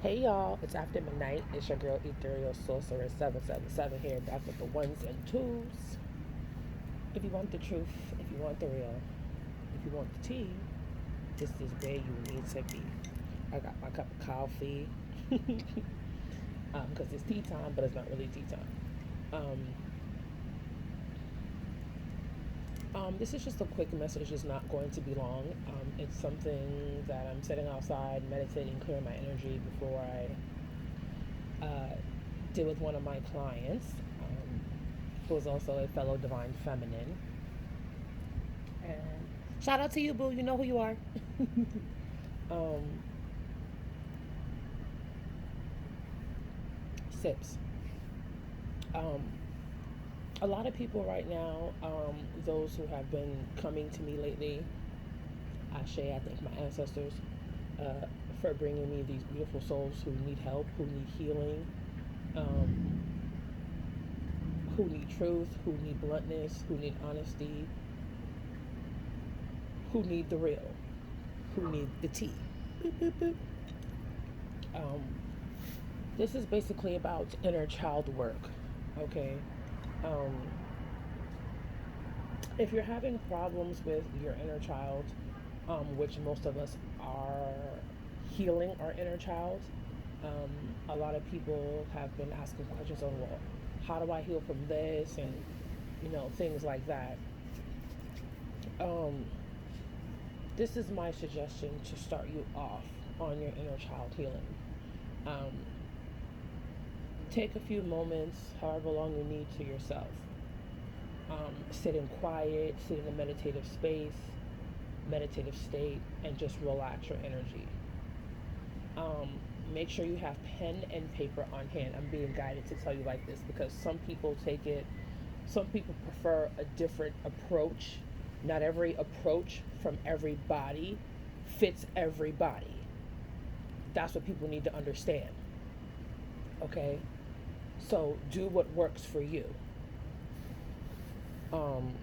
Hey y'all, it's after midnight. It's your girl Ethereal Sorcerer 777 here, back with the ones and twos. If you want the truth, if you want the real, if you want the tea, this is where you need to be. I got my cup of coffee because it's tea time, but it's not really tea time. This is just a quick message. It's not going to be long. It's something that I'm sitting outside, meditating, clearing my energy before I deal with one of my clients, who is also a fellow divine feminine. And shout out to you, boo. You know who you are. um, Sips. Um, a lot of people right now, those who have been coming to me lately, Ashe, I thank my ancestors uh, for bringing me these beautiful souls who need help, who need healing, um, who need truth, who need bluntness, who need honesty, who need the real, who need the tea. Boop, boop, boop. Um, this is basically about inner child work, okay? Um, if you're having problems with your inner child, which most of us are healing our inner child, a lot of people have been asking questions on, well, how do I heal from this, and things like that. Um, this is my suggestion to start you off on your inner child healing. Um, Take a few moments, however long you need, to yourself. Sit in quiet, sit in a meditative space, meditative state, and just relax your energy. Um, Make sure you have pen and paper on hand. I'm being guided to tell you like this because some people prefer a different approach. Not every approach from everybody fits everybody. That's what people need to understand. Okay? So do what works for you. Um,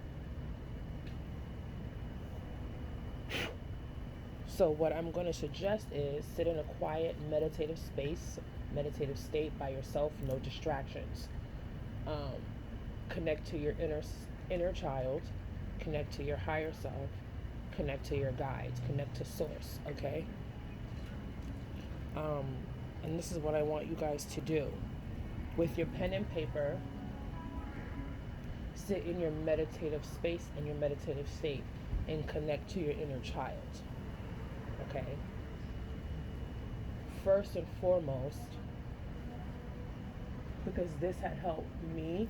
so what I'm going to suggest is sit in a quiet meditative space, meditative state by yourself, no distractions. Um, Connect to your inner child, connect to your higher self, connect to your guides, connect to source. Okay. Um, and this is what I want you guys to do with your pen and paper. Sit in your meditative space and your meditative state and connect to your inner child. Okay. First and foremost, because this had helped me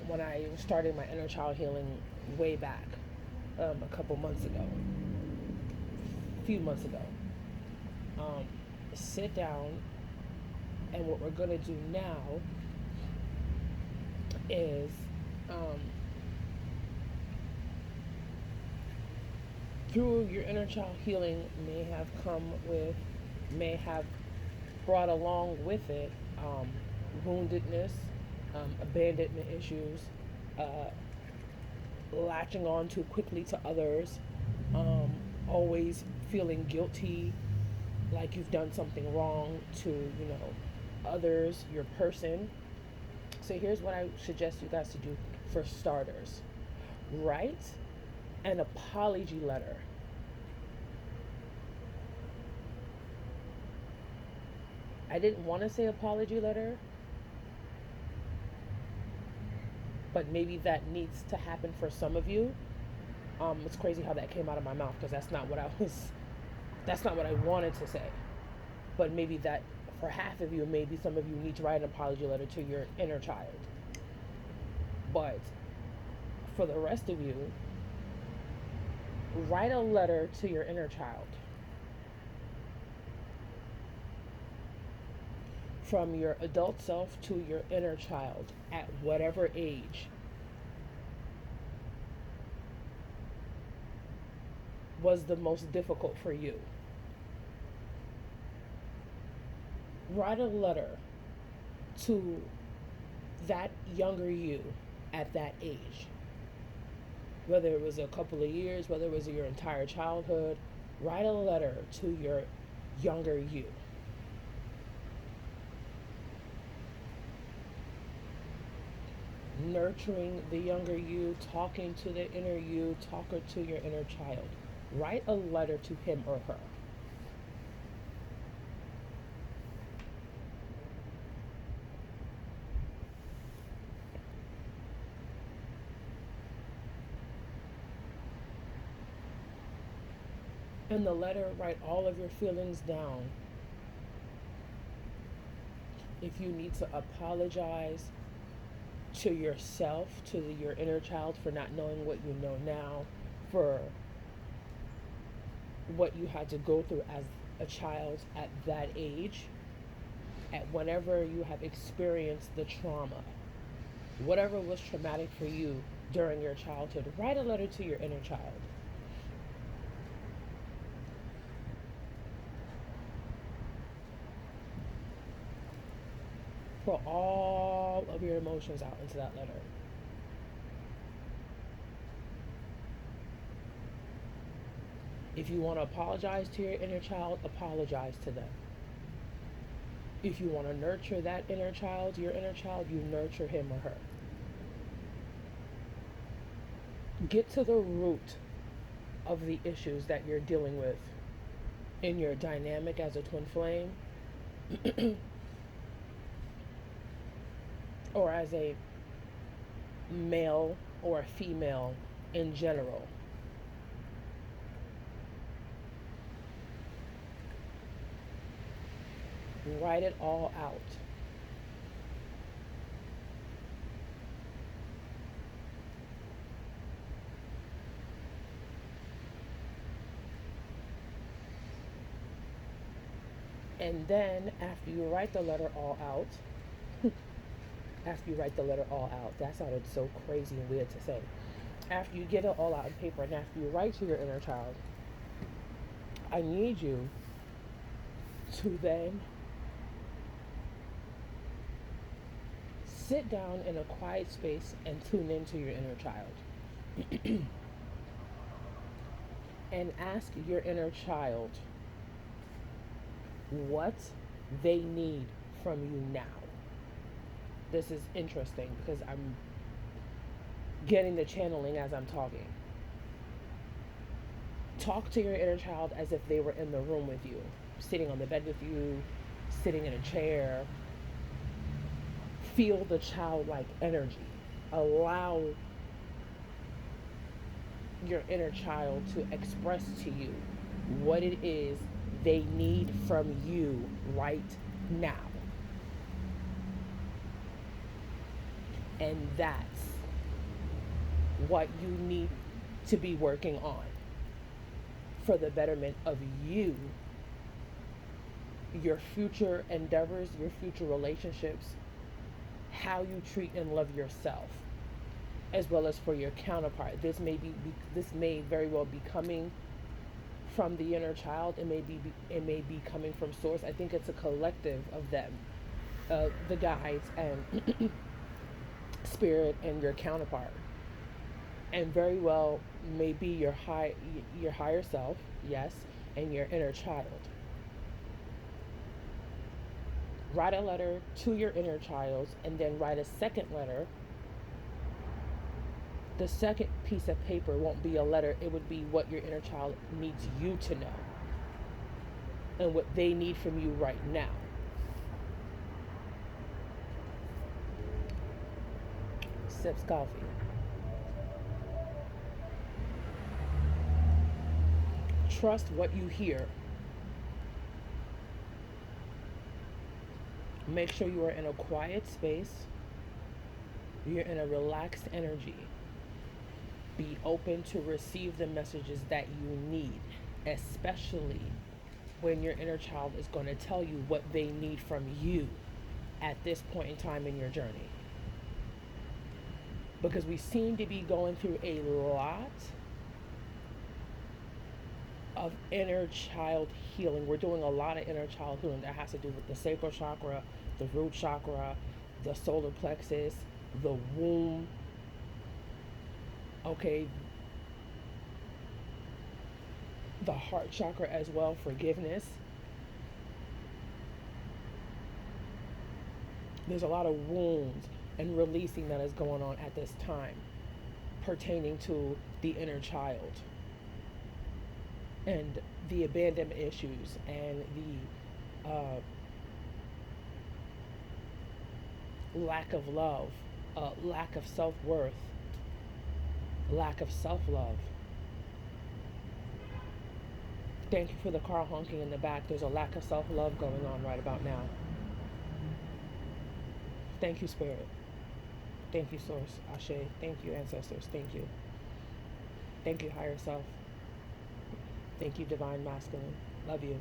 when I was starting my inner child healing way back, a couple months ago, a few months ago. Um, Sit down, and what we're going to do now is um, through your inner child healing may have brought along with it woundedness, abandonment issues, uh, latching on too quickly to others, um, always feeling guilty, like you've done something wrong to, others, your person. So here's what I suggest you guys to do for starters. Write an apology letter. I didn't want to say apology letter, but maybe that needs to happen for some of you. It's crazy how that came out of my mouth because that's not what I wanted to say. But maybe that for half of you, maybe some of you need to write an apology letter to your inner child. But for the rest of you, write a letter to your inner child from your adult self to your inner child at whatever age was the most difficult for you. Write a letter to that younger you at that age. Whether it was a couple of years, whether it was your entire childhood, write a letter to your younger you. nurturing the younger you, talking to the inner you, talking to your inner child. Write a letter to him or her. In the letter, write all of your feelings down. If you need to apologize to yourself, to your inner child, for not knowing what you know now, for what you had to go through as a child at that age, at whenever you have experienced the trauma, whatever was traumatic for you during your childhood, write a letter to your inner child. Pour all of your emotions out into that letter. If you want to apologize to your inner child, apologize to them. If you want to nurture that inner child, your inner child, you nurture him or her. Get to the root of the issues that you're dealing with in your dynamic as a twin flame or as a male or a female in general. Write it all out. And then after you write the letter all out, after you write the letter all out, that sounded so crazy and weird to say. After you get it all out in paper and after you write to your inner child, I need you to then sit down in a quiet space and tune into your inner child. And ask your inner child what they need from you now. This is interesting because I'm getting the channeling as I'm talking. Talk to your inner child as if they were in the room with you, sitting on the bed with you, sitting in a chair. Feel the childlike energy. Allow your inner child to express to you what it is they need from you right now. And that's what you need to be working on for the betterment of you, your future endeavors, your future relationships, how you treat and love yourself, as well as for your counterpart. This may very well be coming from the inner child. It may be coming from source. I think it's a collective of them, the guides and spirit and your counterpart, and very well maybe your higher self, yes, and your inner child. Write a letter to your inner child and then write a second letter. The second piece of paper won't be a letter, it would be what your inner child needs you to know and what they need from you right now. Sips coffee. Trust what you hear. Make sure you are in a quiet space. You're in a relaxed energy. Be open to receive the messages that you need, especially when your inner child is going to tell you what they need from you at this point in time in your journey. Because we seem to be going through a lot of inner child healing. We're doing a lot of inner child healing that has to do with the sacral chakra, the root chakra, the solar plexus, the womb. Okay, the heart chakra as well, forgiveness. There's a lot of wounds and releasing that is going on at this time pertaining to the inner child and the abandonment issues and the lack of love, lack of self worth, lack of self love. Thank you for the car honking in the back. There's a lack of self love going on right about now. Thank you, Spirit. Thank you, Source. Ashe. Thank you, Ancestors. Thank you. Thank you, Higher Self. Thank you, Divine Masculine. Love you.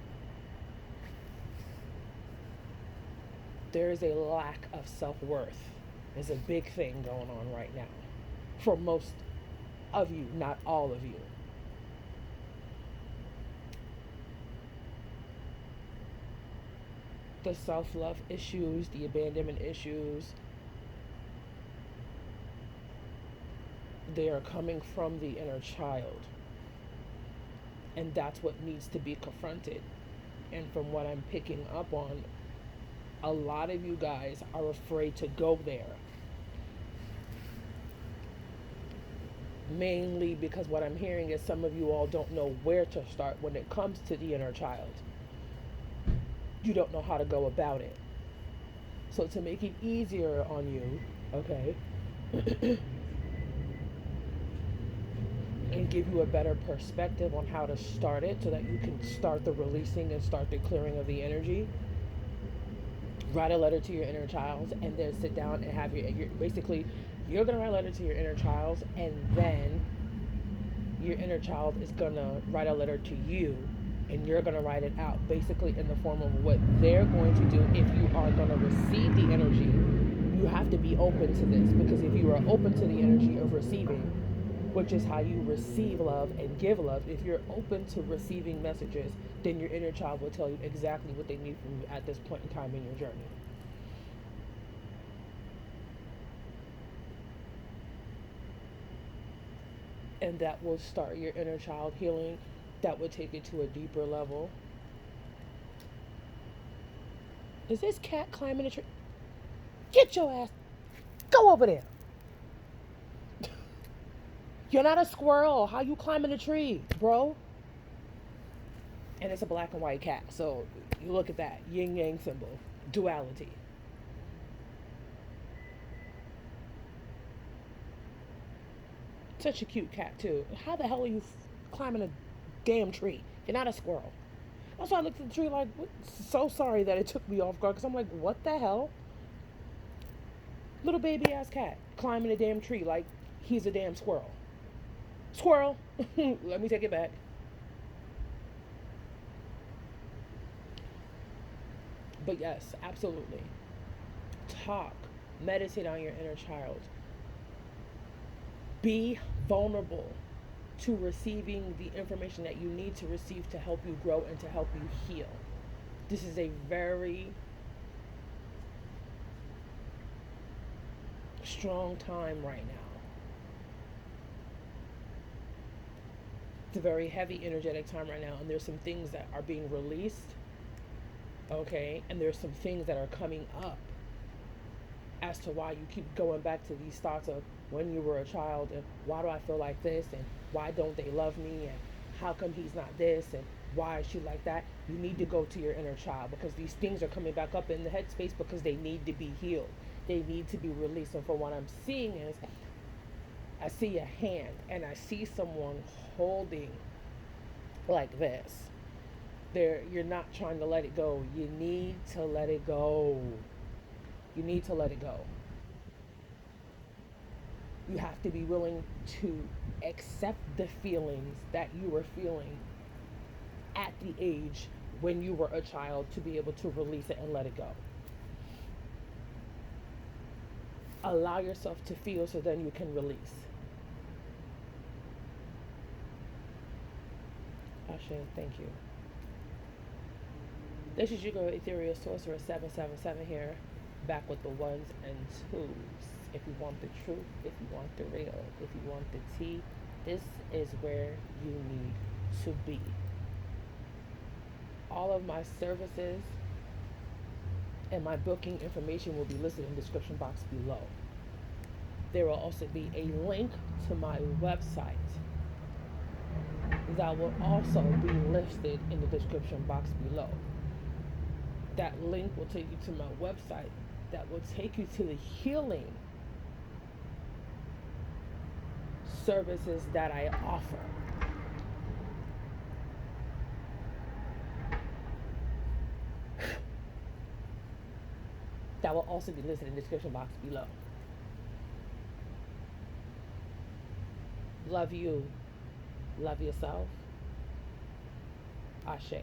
There is a lack of self worth. There's a big thing going on right now for most of you, not all of you. The self love issues, the abandonment issues, they are coming from the inner child. And that's what needs to be confronted. And from what I'm picking up on, a lot of you guys are afraid to go there. Mainly because what I'm hearing is some of you all don't know where to start when it comes to the inner child. You don't know how to go about it. So to make it easier on you, okay, and give you a better perspective on how to start it so that you can start the releasing and start the clearing of the energy, write a letter to your inner child and then sit down and have your basically, you're going to write a letter to your inner child, and then your inner child is going to write a letter to you, and you're going to write it out basically in the form of what they're going to do. If you are going to receive the energy, you have to be open to this, because if you are open to the energy of receiving, which is how you receive love and give love, if you're open to receiving messages, then your inner child will tell you exactly what they need from you at this point in time in your journey. And that will start your inner child healing. That would take it to a deeper level. Is this cat climbing a tree? Get your ass. Go over there. You're not a squirrel. How you climbing a tree, bro? And it's a black and white cat. So you look at that. Yin yang symbol. Duality. Such a cute cat, too. How the hell are you climbing a damn tree? You're not a squirrel. That's why I looked at the tree like, so sorry that it took me off guard, because I'm like, what the hell? Little baby ass cat climbing a damn tree like he's a damn squirrel. Squirrel! Let me take it back. But yes, absolutely. Talk. Meditate on your inner child. Be vulnerable to receiving the information that you need to receive to help you grow and to help you heal. This is a very strong time right now. It's a very heavy energetic time right now, and there's some things that are being released, okay, and there's some things that are coming up as to why you keep going back to these thoughts of when you were a child, and why do I feel like this, and why don't they love me, and how come he's not this, and why is she like that. You need to go to your inner child, because these things are coming back up in the headspace because they need to be healed. They need to be released. And for what I'm seeing is, I see a hand, and I see someone holding like this. You're not trying to let it go. You need to let it go. You need to let it go. You have to be willing to accept the feelings that you were feeling at the age when you were a child, to be able to release it and let it go. Allow yourself to feel so then you can release. Ashe, thank you. This is your girl, Ethereal Sorcerer 777 here, back with the ones and twos. If you want the truth, if you want the real, if you want the tea, this is where you need to be. All of my services and my booking information will be listed in the description box below. There will also be a link to my website that will also be listed in the description box below. That link will take you to my website, that will take you to the healing services that I offer. That will also be listed in the description box below. Love you. Love yourself. Ashe.